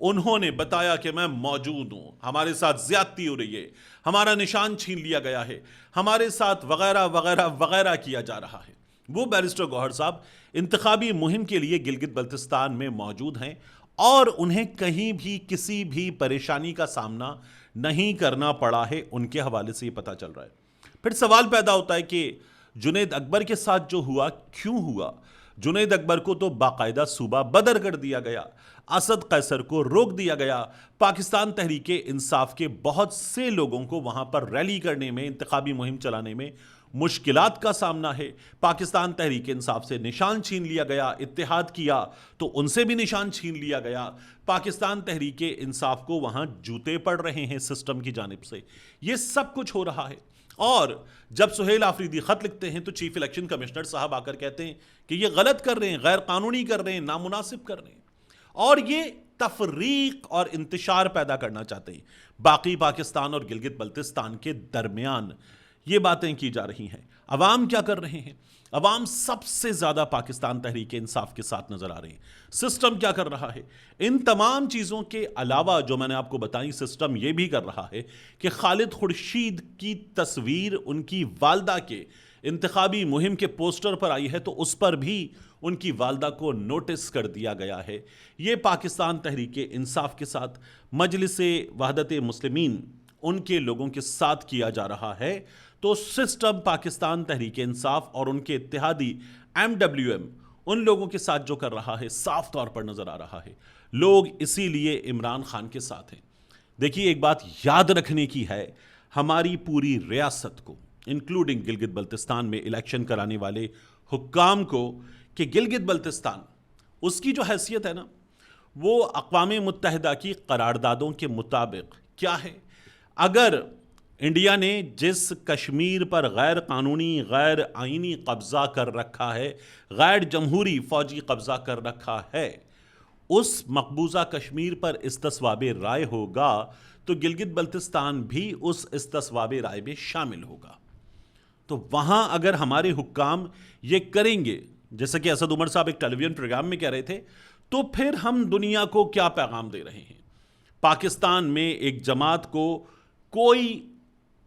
انہوں نے بتایا کہ میں موجود ہوں، ہمارے ساتھ زیادتی ہو رہی ہے، ہمارا نشان چھین لیا گیا ہے، ہمارے ساتھ وغیرہ وغیرہ وغیرہ کیا جا رہا ہے۔ وہ بیرسٹر گوہر صاحب انتخابی مہم کے لیے گلگت بلتستان میں موجود ہیں اور انہیں کہیں بھی کسی بھی پریشانی کا سامنا نہیں کرنا پڑا ہے، ان کے حوالے سے یہ پتہ چل رہا ہے۔ پھر سوال پیدا ہوتا ہے کہ جنید اکبر کے ساتھ جو ہوا کیوں ہوا؟ جنید اکبر کو تو باقاعدہ صوبہ بدر کر دیا گیا، اسد قیصر کو روک دیا گیا، پاکستان تحریک انصاف کے بہت سے لوگوں کو وہاں پر ریلی کرنے میں، انتخابی مہم چلانے میں مشکلات کا سامنا ہے۔ پاکستان تحریک انصاف سے نشان چھین لیا گیا، اتحاد کیا تو ان سے بھی نشان چھین لیا گیا۔ پاکستان تحریک انصاف کو وہاں جوتے پڑ رہے ہیں سسٹم کی جانب سے۔ یہ سب کچھ ہو رہا ہے، اور جب سہیل آفریدی خط لکھتے ہیں تو چیف الیکشن کمشنر صاحب آ کر کہتے ہیں کہ یہ غلط کر رہے ہیں، غیر قانونی کر رہے ہیں، نامناسب کر رہے ہیں، اور یہ تفریق اور انتشار پیدا کرنا چاہتے ہیں باقی پاکستان اور گلگت بلتستان کے درمیان۔ یہ باتیں کی جا رہی ہیں۔ عوام کیا کر رہے ہیں؟ عوام سب سے زیادہ پاکستان تحریک انصاف کے ساتھ نظر آ رہے ہیں۔ سسٹم کیا کر رہا ہے؟ ان تمام چیزوں کے علاوہ جو میں نے آپ کو بتائی، سسٹم یہ بھی کر رہا ہے کہ خالد خورشید کی تصویر ان کی والدہ کے انتخابی مہم کے پوسٹر پر آئی ہے تو اس پر بھی ان کی والدہ کو نوٹس کر دیا گیا ہے۔ یہ پاکستان تحریک انصاف کے ساتھ، مجلس وحدت مسلمین ان کے لوگوں کے ساتھ کیا جا رہا ہے، تو سسٹم پاکستان تحریک انصاف اور ان کے اتحادی MWM ان لوگوں کے ساتھ جو کر رہا ہے صاف طور پر نظر آ رہا ہے۔ لوگ اسی لیے عمران خان کے ساتھ ہیں۔ دیکھیے ایک بات یاد رکھنے کی ہے، ہماری پوری ریاست کو انکلوڈنگ گلگت بلتستان میں الیکشن کرانے والے حکام کو، کہ گلگت بلتستان اس کی جو حیثیت ہے نا، وہ اقوام متحدہ کی قراردادوں کے مطابق کیا ہے۔ اگر انڈیا نے جس کشمیر پر غیر قانونی، غیر آئینی قبضہ کر رکھا ہے، غیر جمہوری فوجی قبضہ کر رکھا ہے، اس مقبوضہ کشمیر پر استصواب رائے ہوگا تو گلگت بلتستان بھی اس استصواب رائے میں شامل ہوگا۔ تو وہاں اگر ہمارے حکام یہ کریں گے، جیسا کہ اسد عمر صاحب ایک ٹیلی ویژن پروگرام میں کہہ رہے تھے، تو پھر ہم دنیا کو کیا پیغام دے رہے ہیں؟ پاکستان میں ایک جماعت کو کوئی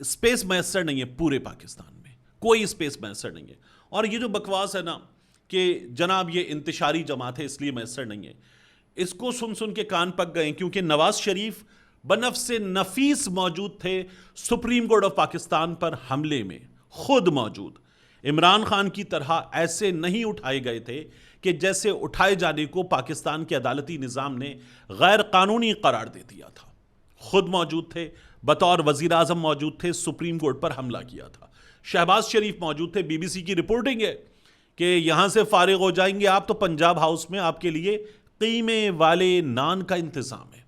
اسپیس میسر نہیں ہے، پورے پاکستان میں کوئی اسپیس میسر نہیں ہے۔ اور یہ جو بکواس ہے نا کہ جناب یہ انتشاری جماعت ہے اس لیے میسر نہیں ہے، اس کو سن سن کے کان پک گئے، کیونکہ نواز شریف بنفس نفیس موجود تھے سپریم کورٹ آف پاکستان پر حملے میں، خود موجود۔ عمران خان کی طرح ایسے نہیں اٹھائے گئے تھے کہ جیسے اٹھائے جانے کو پاکستان کے عدالتی نظام نے غیر قانونی قرار دے دیا تھا۔ خود موجود تھے، بطور وزیر اعظم موجود تھے، سپریم کورٹ پر حملہ کیا تھا۔ شہباز شریف موجود تھے، BBC کی رپورٹنگ ہے کہ یہاں سے فارغ ہو جائیں گے آپ تو پنجاب ہاؤس میں آپ کے لیے قیمے والے نان کا انتظام ہے۔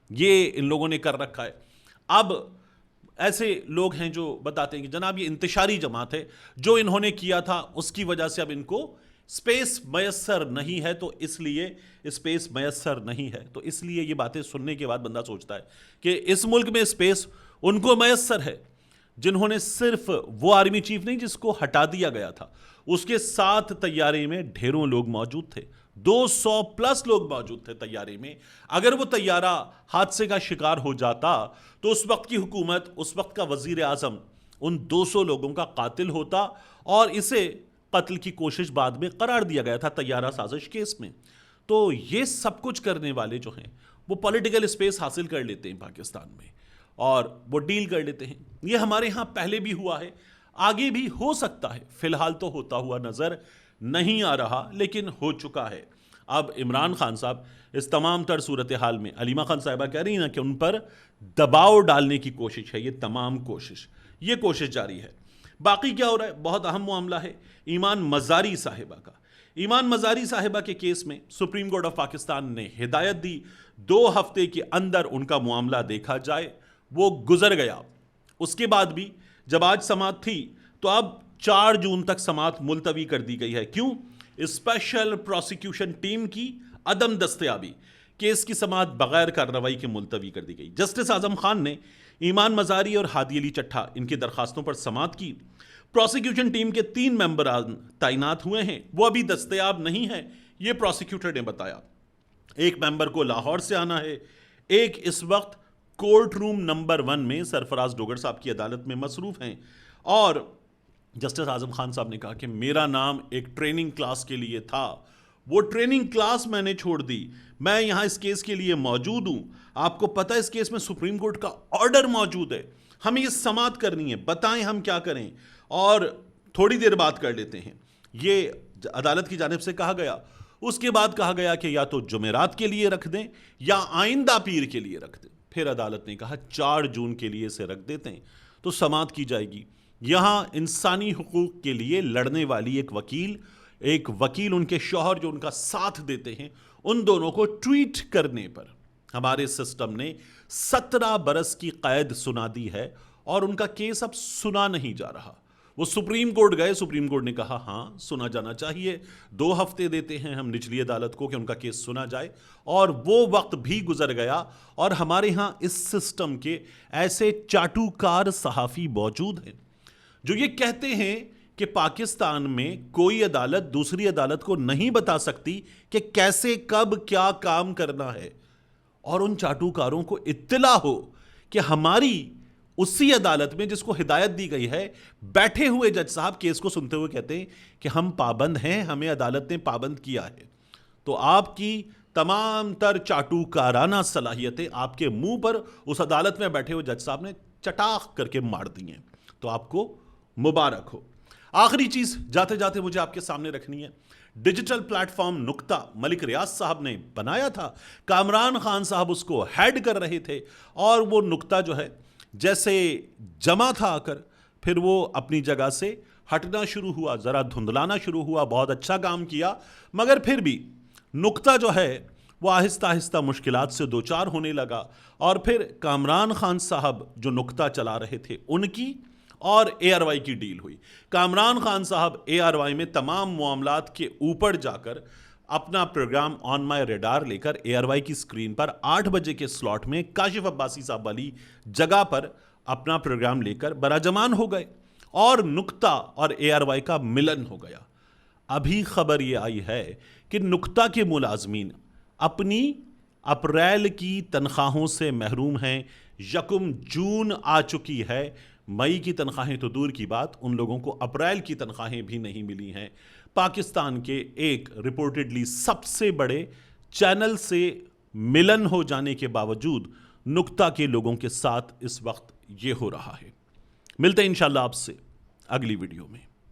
یہ ان لوگوں نے کر رکھا ہے۔ اب ایسے لوگ ہیں جو بتاتے ہیں کہ جناب یہ انتشاری جماعت ہے، جو انہوں نے کیا تھا اس کی وجہ سے اب ان کو اسپیس میسر نہیں ہے، تو اس لیے اسپیس میسر نہیں ہے۔ تو اس لیے یہ باتیں سننے کے بعد بندہ سوچتا ہے کہ اس ملک میں اسپیس ان کو میسر ہے جنہوں نے صرف وہ آرمی چیف نہیں جس کو ہٹا دیا گیا تھا، اس کے ساتھ طیارے میں ڈھیروں لوگ موجود تھے، 200+ لوگ موجود تھے طیارے میں۔ اگر وہ طیارہ حادثے کا شکار ہو جاتا تو اس وقت کی حکومت، اس وقت کا وزیر اعظم ان 200 لوگوں کا قاتل ہوتا، اور اسے قتل کی کوشش بعد میں قرار دیا گیا تھا طیارہ سازش کیس میں۔ تو یہ سب کچھ کرنے والے جو ہیں وہ پولیٹیکل اسپیس حاصل کر لیتے ہیں پاکستان میں، اور وہ ڈیل کر لیتے ہیں۔ یہ ہمارے ہاں پہلے بھی ہوا ہے، آگے بھی ہو سکتا ہے، فی الحال تو ہوتا ہوا نظر نہیں آ رہا، لیکن ہو چکا ہے۔ اب عمران خان صاحب اس تمام تر صورتحال میں، علیمہ خان صاحبہ کہہ رہی ہیں نا کہ ان پر دباؤ ڈالنے کی کوشش ہے، یہ تمام یہ کوشش جاری ہے۔ باقی کیا ہو رہا ہے؟ بہت اہم معاملہ ہے ایمان مزاری صاحبہ کا۔ ایمان مزاری صاحبہ کے کیس میں سپریم کورٹ آف پاکستان نے ہدایت دی 2 ہفتے کے اندر ان کا معاملہ دیکھا جائے۔ وہ گزر گیا۔ اس کے بعد بھی جب آج سماعت تھی تو اب 4 جون تک سماعت ملتوی کر دی گئی ہے۔ کیوں؟ اسپیشل پروسیکیوشن ٹیم کی عدم دستیابی، کیس کی سماعت بغیر کارروائی کے ملتوی کر دی گئی۔ جسٹس اعظم خان نے ایمان مزاری اور ہادی علی چٹھا ان کی درخواستوں پر سماعت کی۔ پروسیکیوشن ٹیم کے 3 ممبران تعینات ہوئے ہیں، وہ ابھی دستیاب نہیں ہیں، یہ پروسیکیوٹر نے بتایا۔ ایک ممبر کو لاہور سے آنا ہے، ایک اس وقت کورٹ روم نمبر 1 میں سرفراز ڈوگر صاحب کی عدالت میں مصروف ہیں، اور جسٹس اعظم خان صاحب نے کہا کہ میرا نام ایک ٹریننگ کلاس کے لیے تھا، وہ ٹریننگ کلاس میں نے چھوڑ دی، میں یہاں اس کیس کے لیے موجود ہوں، آپ کو پتہ ہے اس کیس میں سپریم کورٹ کا آرڈر موجود ہے، ہمیں یہ سماعت کرنی ہے، بتائیں ہم کیا کریں، اور تھوڑی دیر بات کر لیتے ہیں، یہ عدالت کی جانب سے کہا گیا۔ اس کے بعد کہا گیا کہ یا تو جمعرات کے لیے رکھ دیں یا آئندہ پیر کے لیے رکھ دیں۔ پھر عدالت نے کہا 4 جون کے لیے اسے رکھ دیتے ہیں تو سماعت کی جائے گی۔ یہاں انسانی حقوق کے لیے لڑنے والی ایک وکیل ان کے شوہر جو ان کا ساتھ دیتے ہیں، ان دونوں کو ٹویٹ کرنے پر ہمارے سسٹم نے 17 برس کی قید سنا دی ہے، اور ان کا کیس اب سنا نہیں جا رہا۔ وہ سپریم کورٹ گئے، سپریم کورٹ نے کہا ہاں سنا جانا چاہیے، 2 ہفتے دیتے ہیں ہم نچلی عدالت کو کہ ان کا کیس سنا جائے، اور وہ وقت بھی گزر گیا، اور ہمارے ہاں اس سسٹم کے ایسے چاٹوکار صحافی موجود ہیں جو یہ کہتے ہیں کہ پاکستان میں کوئی عدالت دوسری عدالت کو نہیں بتا سکتی کہ کیسے کب کیا کام کرنا ہے، اور ان چاٹوکاروں کو اطلاع ہو کہ ہماری اسی عدالت میں جس کو ہدایت دی گئی ہے، بیٹھے ہوئے جج صاحب کیس کو سنتے ہوئے کہتے ہیں کہ ہم پابند ہیں، ہمیں عدالت نے پابند کیا ہے، تو آپ کی تمام تر چاٹوکارانہ صلاحیتیں آپ کے منہ پر اس عدالت میں بیٹھے ہوئے جج صاحب نے چٹاخ کر کے مار دی ہیں، تو آپ کو مبارک ہو۔ آخری چیز جاتے جاتے مجھے آپ کے سامنے رکھنی ہے، ڈیجیٹل پلیٹ فارم نقطہ ملک ریاض صاحب نے بنایا تھا، کامران خان صاحب اس کو ہیڈ کر رہے تھے، اور وہ نقطہ جو ہے جیسے جمع تھا آ کر، پھر وہ اپنی جگہ سے ہٹنا شروع ہوا، ذرا دھندلانا شروع ہوا، بہت اچھا کام کیا، مگر پھر بھی نقطہ جو ہے وہ آہستہ آہستہ مشکلات سے دوچار ہونے لگا، اور پھر کامران خان صاحب جو نقطہ چلا رہے تھے ان کی اور اے آر وائی کی ڈیل ہوئی۔ کامران خان صاحب اے آر وائی میں تمام معاملات کے اوپر جا کر اپنا پروگرام آن مائی ریڈار لے کر اے آر وائی کی سکرین پر 8 بجے کے سلاٹ میں کاشف عباسی صاحب والی جگہ پر اپنا پروگرام لے کر براجمان ہو گئے، اور نقطہ اور اے آر وائی کا ملن ہو گیا۔ ابھی خبر یہ آئی ہے کہ نقطہ کے ملازمین اپنی اپریل کی تنخواہوں سے محروم ہیں، 1 جون آ چکی ہے، مئی کی تنخواہیں تو دور کی بات، ان لوگوں کو اپریل کی تنخواہیں بھی نہیں ملی ہیں۔ پاکستان کے ایک رپورٹڈلی سب سے بڑے چینل سے ملن ہو جانے کے باوجود نقطہ کے لوگوں کے ساتھ اس وقت یہ ہو رہا ہے۔ ملتے ہیں انشاءاللہ آپ سے اگلی ویڈیو میں۔